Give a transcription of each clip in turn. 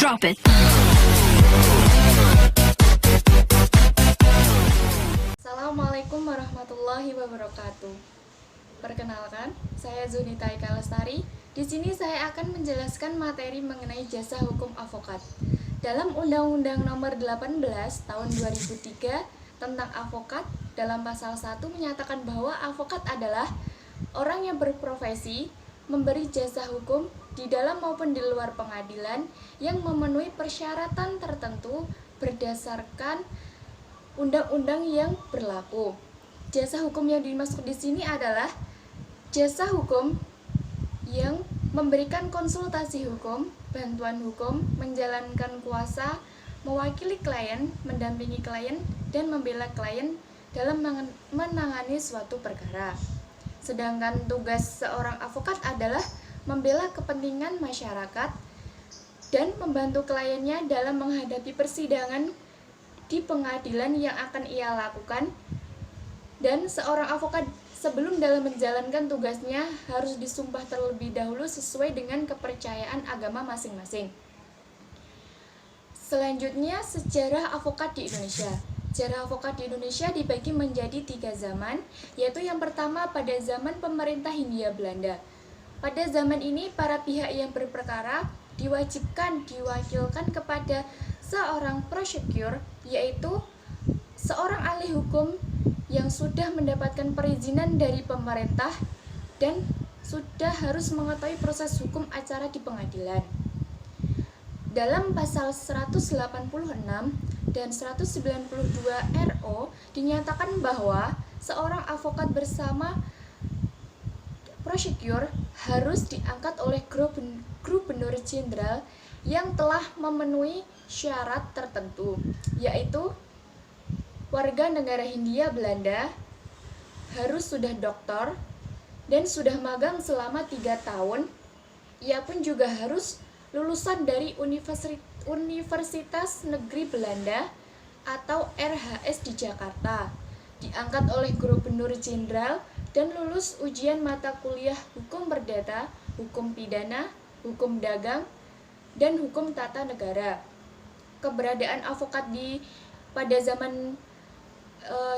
Drop it. Assalamualaikum warahmatullahi wabarakatuh. Perkenalkan, saya Zunita Ika Lestari. Di sini saya akan menjelaskan materi mengenai jasa hukum avokat. Dalam Undang-Undang Nomor 18 Tahun 2003 tentang avokat, dalam pasal 1 menyatakan bahwa avokat adalah orang yang berprofesi memberi jasa hukum di dalam maupun di luar pengadilan yang memenuhi persyaratan tertentu berdasarkan undang-undang yang berlaku. Jasa hukum yang dimaksud di sini adalah jasa hukum yang memberikan konsultasi hukum, bantuan hukum, menjalankan kuasa, mewakili klien, mendampingi klien, dan membela klien dalam menangani suatu perkara. Sedangkan tugas seorang avokat adalah membela kepentingan masyarakat dan membantu kliennya dalam menghadapi persidangan di pengadilan yang akan ia lakukan. Dan seorang avokat sebelum dalam menjalankan tugasnya harus disumpah terlebih dahulu sesuai dengan kepercayaan agama masing-masing. Selanjutnya, sejarah avokat di Indonesia. Sejarah avokat di Indonesia dibagi menjadi 3 zaman, yaitu yang pertama pada zaman pemerintah Hindia Belanda. Pada zaman ini, para pihak yang berperkara diwakilkan kepada seorang prosecutor, yaitu seorang ahli hukum yang sudah mendapatkan perizinan dari pemerintah dan sudah harus mengetahui proses hukum acara di pengadilan. Dalam pasal 186 dan 192 RO dinyatakan bahwa seorang avokat bersama prosecutor harus diangkat oleh Gubernur Jenderal yang telah memenuhi syarat tertentu, yaitu warga negara Hindia Belanda, harus sudah doktor dan sudah magang selama 3 tahun. Ia pun juga harus lulusan dari Universitas Negeri Belanda atau RHS di Jakarta, diangkat oleh Gubernur Jenderal dan lulus ujian mata kuliah hukum perdata, hukum pidana, hukum dagang, dan hukum tata negara. Keberadaan avokat pada zaman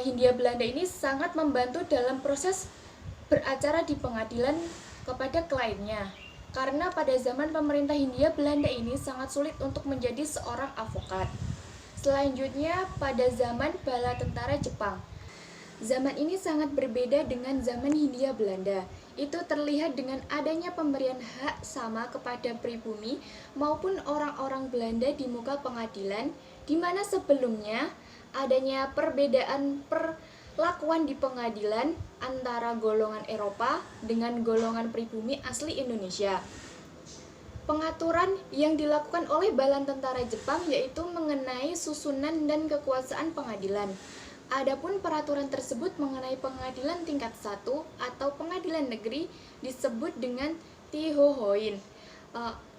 Hindia Belanda ini sangat membantu dalam proses beracara di pengadilan kepada kliennya. Karena pada zaman pemerintah Hindia Belanda ini sangat sulit untuk menjadi seorang avokat. Selanjutnya pada zaman bala tentara Jepang. Zaman ini sangat berbeda dengan zaman Hindia Belanda. Itu terlihat dengan adanya pemberian hak sama kepada pribumi maupun orang-orang Belanda di muka pengadilan, di mana sebelumnya adanya perbedaan perlakuan di pengadilan antara golongan Eropa dengan golongan pribumi asli Indonesia. Pengaturan yang dilakukan oleh bala tentara Jepang yaitu mengenai susunan dan kekuasaan pengadilan. Adapun peraturan tersebut mengenai pengadilan tingkat 1 atau pengadilan negeri disebut dengan Tihohoin.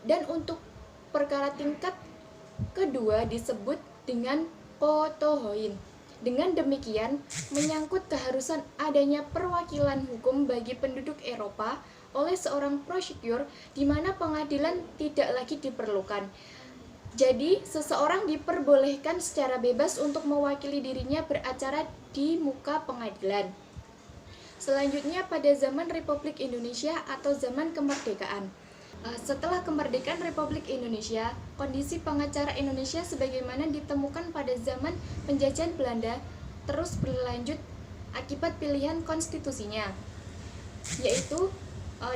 Dan untuk perkara tingkat kedua disebut dengan Kotohoin. Dengan demikian, menyangkut keharusan adanya perwakilan hukum bagi penduduk Eropa oleh seorang prosecutor di mana pengadilan tidak lagi diperlukan. Jadi, seseorang diperbolehkan secara bebas untuk mewakili dirinya beracara di muka pengadilan. Selanjutnya pada zaman Republik Indonesia atau zaman kemerdekaan. Setelah kemerdekaan Republik Indonesia, kondisi pengacara Indonesia sebagaimana ditemukan pada zaman penjajahan Belanda terus berlanjut akibat pilihan konstitusinya, yaitu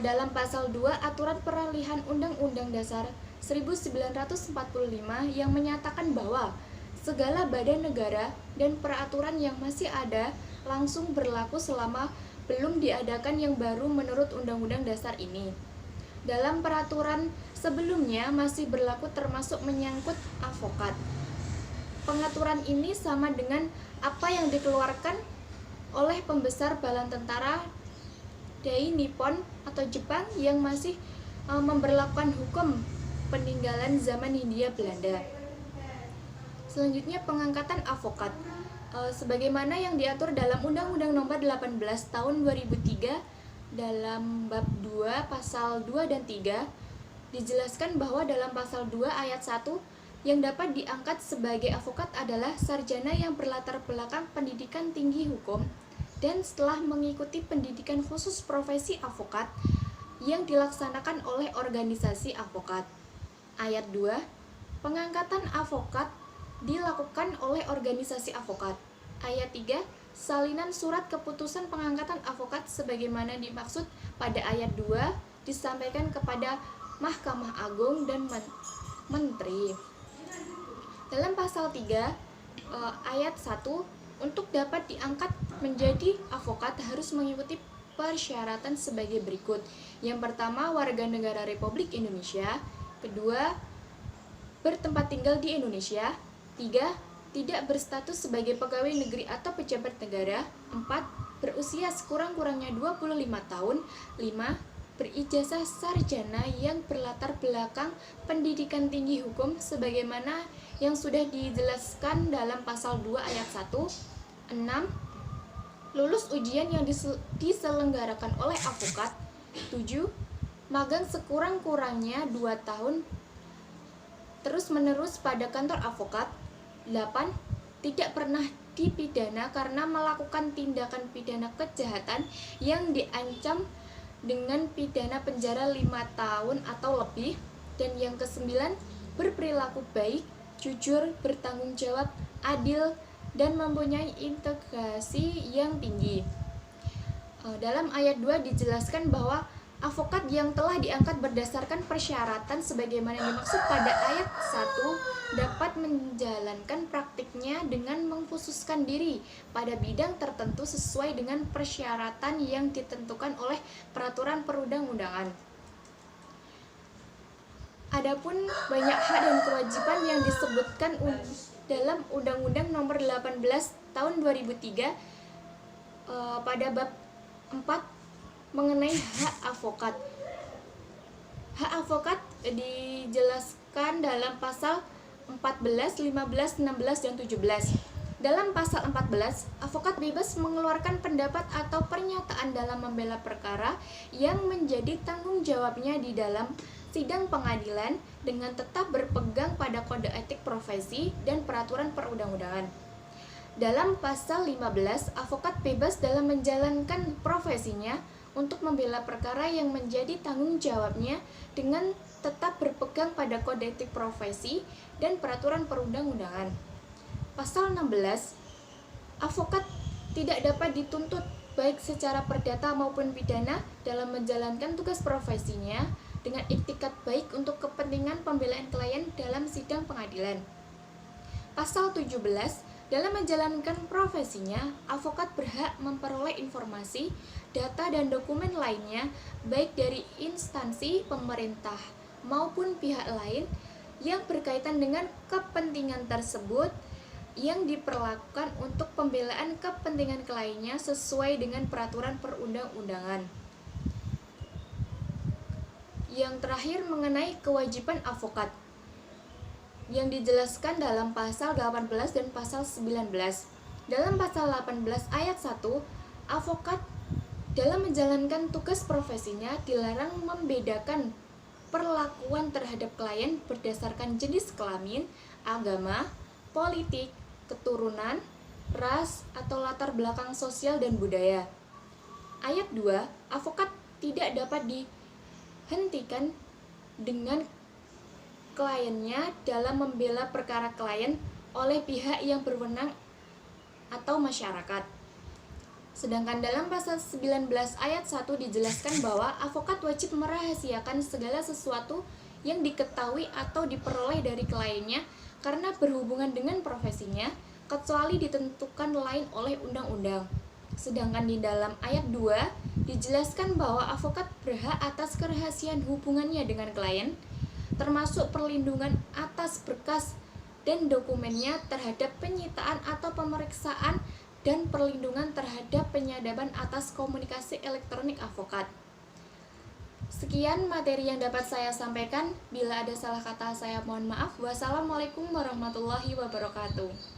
dalam pasal 2 Aturan Peralihan Undang-Undang Dasar 1945 yang menyatakan bahwa segala badan negara dan peraturan yang masih ada langsung berlaku selama belum diadakan yang baru menurut Undang-Undang Dasar ini. Dalam peraturan sebelumnya masih berlaku termasuk menyangkut avokat. Pengaturan ini sama dengan apa yang dikeluarkan oleh pembesar bala tentara Dai Nippon atau Jepang yang masih memberlakukan hukum peninggalan zaman Hindia Belanda. Selanjutnya pengangkatan avokat. Sebagaimana yang diatur dalam Undang-Undang Nomor 18 Tahun 2003 dalam bab 2 pasal 2 dan 3, dijelaskan bahwa dalam pasal 2 ayat 1 yang dapat diangkat sebagai avokat adalah sarjana yang berlatar belakang pendidikan tinggi hukum dan setelah mengikuti pendidikan khusus profesi avokat yang dilaksanakan oleh organisasi avokat. Ayat 2, pengangkatan avokat dilakukan oleh organisasi avokat. Ayat 3, salinan surat keputusan pengangkatan avokat sebagaimana dimaksud pada ayat 2 disampaikan kepada Mahkamah Agung dan Menteri. Dalam pasal 3 ayat 1, untuk dapat diangkat menjadi avokat harus mengikuti persyaratan sebagai berikut. Yang pertama, warga negara Republik Indonesia. Kedua, bertempat tinggal di Indonesia. 3, tidak berstatus sebagai pegawai negeri atau pejabat negara. 4, berusia sekurang-kurangnya 25 tahun. 5, berijazah sarjana yang berlatar belakang pendidikan tinggi hukum sebagaimana yang sudah dijelaskan dalam pasal 2 ayat 1. 6, lulus ujian yang diselenggarakan oleh avokat. 7, magang sekurang-kurangnya 2 tahun terus-menerus pada kantor avokat. 8, tidak pernah dipidana karena melakukan tindakan pidana kejahatan yang diancam dengan pidana penjara 5 tahun atau lebih. Dan yang ke-9, berperilaku baik, jujur, bertanggung jawab, adil, dan mempunyai integrasi yang tinggi. Dalam ayat 2 dijelaskan bahwa avokat yang telah diangkat berdasarkan persyaratan sebagaimana dimaksud pada ayat 1 dapat menjalankan praktiknya dengan mengkhususkan diri pada bidang tertentu sesuai dengan persyaratan yang ditentukan oleh peraturan perundang-undangan. Adapun banyak hak dan kewajiban yang disebutkan dalam Undang-Undang Nomor 18 Tahun 2003 pada bab 4 mengenai hak avokat. Hak avokat dijelaskan dalam pasal 14, 15, 16, dan 17. Dalam pasal 14, avokat bebas mengeluarkan pendapat atau pernyataan dalam membela perkara yang menjadi tanggung jawabnya di dalam sidang pengadilan dengan tetap berpegang pada kode etik profesi dan peraturan perundang-undangan. Dalam pasal 15, avokat bebas dalam menjalankan profesinya untuk membela perkara yang menjadi tanggung jawabnya dengan tetap berpegang pada kode etik profesi dan peraturan perundang-undangan. Pasal 16, avokat tidak dapat dituntut baik secara perdata maupun pidana dalam menjalankan tugas profesinya dengan iktikat baik untuk kepentingan pembelaan klien dalam sidang pengadilan. Pasal 17, dalam menjalankan profesinya, avokat berhak memperoleh informasi, data, dan dokumen lainnya baik dari instansi pemerintah maupun pihak lain yang berkaitan dengan kepentingan tersebut yang diperlakukan untuk pembelaan kepentingan kliennya sesuai dengan peraturan perundang-undangan. Yang terakhir mengenai kewajiban avokat yang dijelaskan dalam pasal 18 dan pasal 19. Dalam pasal 18 ayat 1, avokat dalam menjalankan tugas profesinya dilarang membedakan perlakuan terhadap klien berdasarkan jenis kelamin, agama, politik, keturunan, ras, atau latar belakang sosial dan budaya. Ayat 2, avokat tidak dapat dihentikan dengan kliennya dalam membela perkara klien oleh pihak yang berwenang atau masyarakat. Sedangkan dalam pasal 19 ayat 1 dijelaskan bahwa avokat wajib merahasiakan segala sesuatu yang diketahui atau diperoleh dari kliennya karena berhubungan dengan profesinya, kecuali ditentukan lain oleh undang-undang. Sedangkan di dalam ayat 2 dijelaskan bahwa avokat berhak atas kerahasiaan hubungannya dengan klien, termasuk perlindungan atas berkas dan dokumennya terhadap penyitaan atau pemeriksaan dan perlindungan terhadap penyadapan atas komunikasi elektronik avokat. Sekian materi yang dapat saya sampaikan. Bila ada salah kata saya mohon maaf. Wassalamualaikum warahmatullahi wabarakatuh.